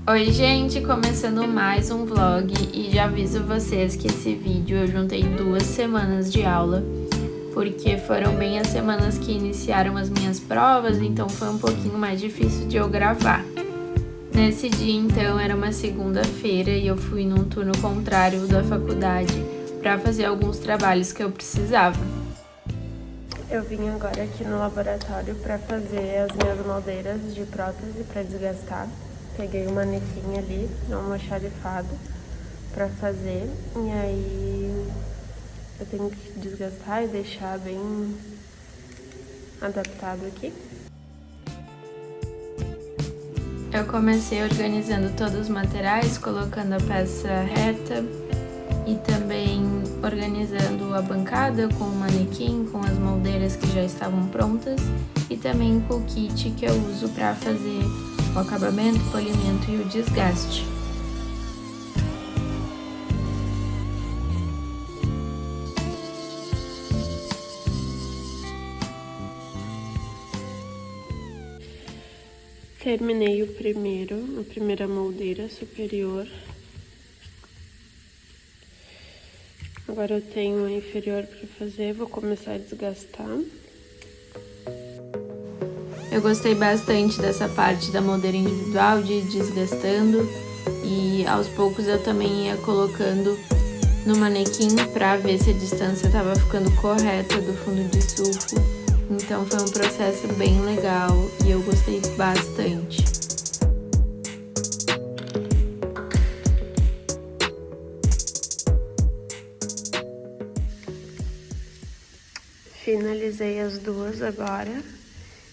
Oi gente, começando mais um vlog e já aviso vocês que esse vídeo eu juntei 2 semanas de aula, porque foram bem as semanas que iniciaram as minhas provas, então foi um pouquinho mais difícil de eu gravar. Nesse dia então era uma segunda-feira e eu fui num turno contrário da faculdade para fazer alguns trabalhos que eu precisava. Eu vim agora aqui no laboratório para fazer as minhas moldeiras de prótese para desgastar. Peguei o manequim ali, um almoxarifado pra fazer, e aí eu tenho que desgastar e deixar bem adaptado aqui. Eu comecei organizando todos os materiais, colocando a peça reta e também organizando a bancada com o manequim, com as moldeiras que já estavam prontas e também com o kit que eu uso para fazer o acabamento, o polimento e o desgaste. Terminei a primeira moldeira superior. Agora eu tenho a inferior para fazer, vou começar a desgastar. Eu gostei bastante dessa parte da moldeira individual, de ir desgastando, e aos poucos eu também ia colocando no manequim para ver se a distância estava ficando correta do fundo de sulfo. Então foi um processo bem legal e eu gostei bastante. Finalizei as duas agora.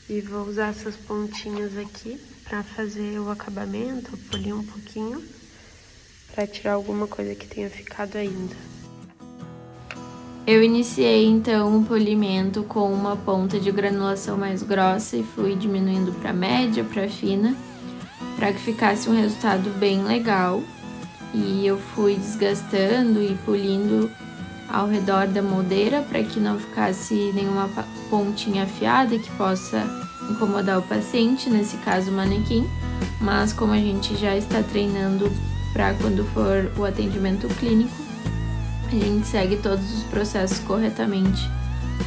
E vou usar essas pontinhas aqui para fazer o acabamento, polir um pouquinho, para tirar alguma coisa que tenha ficado ainda. Eu iniciei então o polimento com uma ponta de granulação mais grossa e fui diminuindo para média, para fina, para que ficasse um resultado bem legal. E eu fui desgastando e polindo ao redor da moldeira para que não ficasse nenhuma pontinha afiada que possa incomodar o paciente, nesse caso o manequim, mas como a gente já está treinando para quando for o atendimento clínico, a gente segue todos os processos corretamente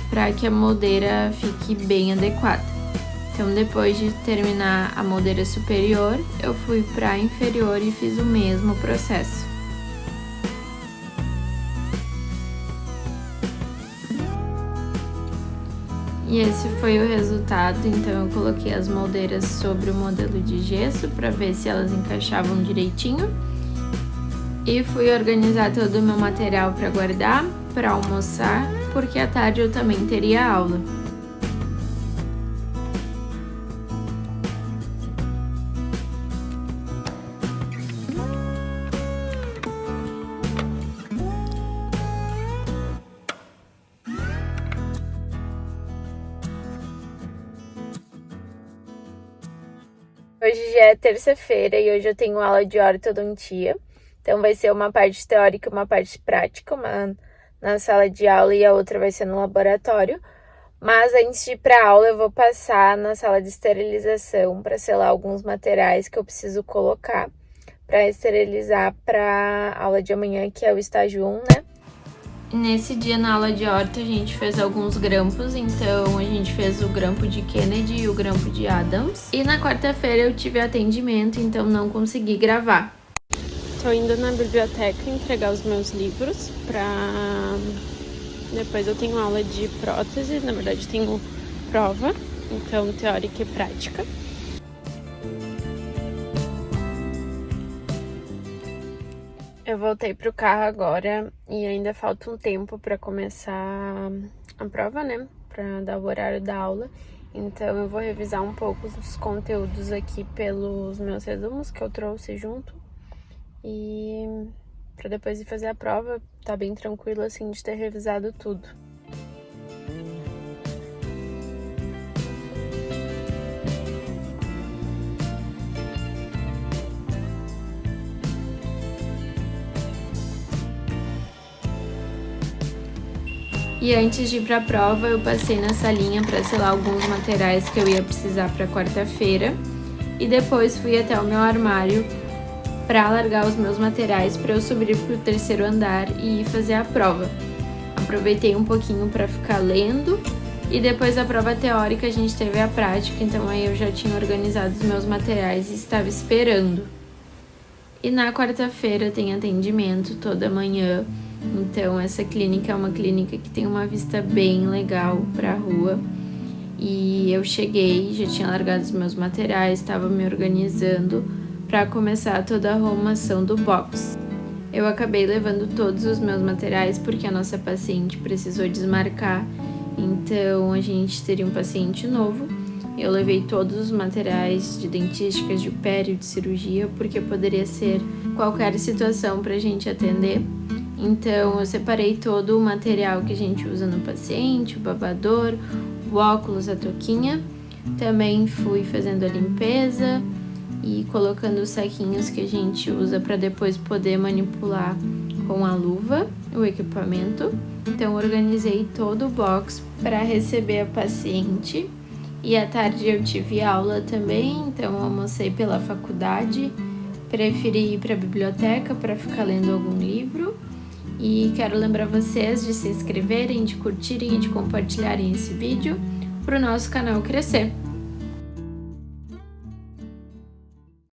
para que a moldeira fique bem adequada. Então depois de terminar a moldeira superior, eu fui para a inferior e fiz o mesmo processo. E esse foi o resultado, então eu coloquei as moldeiras sobre o modelo de gesso para ver se elas encaixavam direitinho. E fui organizar todo o meu material para guardar, para almoçar, porque à tarde eu também teria aula. Hoje já é terça-feira e hoje eu tenho aula de ortodontia, então vai ser uma parte teórica e uma parte prática, uma na sala de aula e a outra vai ser no laboratório. Mas antes de ir para a aula eu vou passar na sala de esterilização para selar alguns materiais que eu preciso colocar para esterilizar para a aula de amanhã, que é o estágio 1, né? Nesse dia na aula de horta a gente fez alguns grampos, então a gente fez o grampo de Kennedy e o grampo de Adams. E na quarta-feira eu tive atendimento, então não consegui gravar. Tô indo na biblioteca entregar os meus livros depois eu tenho aula de prótese, na verdade tenho prova, então teórica e prática. Eu voltei pro carro agora e ainda falta um tempo para começar a prova, né? Para dar o horário da aula. Então eu vou revisar um pouco os conteúdos aqui pelos meus resumos que eu trouxe junto. E para depois ir fazer a prova, tá bem tranquilo assim de ter revisado tudo. E antes de ir para a prova, eu passei na salinha para selar alguns materiais que eu ia precisar para quarta-feira. E depois fui até o meu armário para largar os meus materiais para eu subir para o 3º andar e fazer a prova. Aproveitei um pouquinho para ficar lendo e depois da prova teórica a gente teve a prática, então aí eu já tinha organizado os meus materiais e estava esperando. E na quarta-feira tem atendimento toda manhã, então essa clínica é uma clínica que tem uma vista bem legal para a rua. E eu cheguei, já tinha largado os meus materiais, estava me organizando para começar toda a arrumação do box. Eu acabei levando todos os meus materiais porque a nossa paciente precisou desmarcar, então a gente teria um paciente novo. Eu levei todos os materiais de dentísticas, de pério, de cirurgia, porque poderia ser qualquer situação para a gente atender. Então eu separei todo o material que a gente usa no paciente, o babador, o óculos, a touquinha. Também fui fazendo a limpeza e colocando os saquinhos que a gente usa para depois poder manipular com a luva o equipamento. Então organizei todo o box para receber a paciente. E à tarde eu tive aula também, então almocei pela faculdade. Preferi ir para a biblioteca para ficar lendo algum livro. E quero lembrar vocês de se inscreverem, de curtirem e de compartilharem esse vídeo para o nosso canal crescer.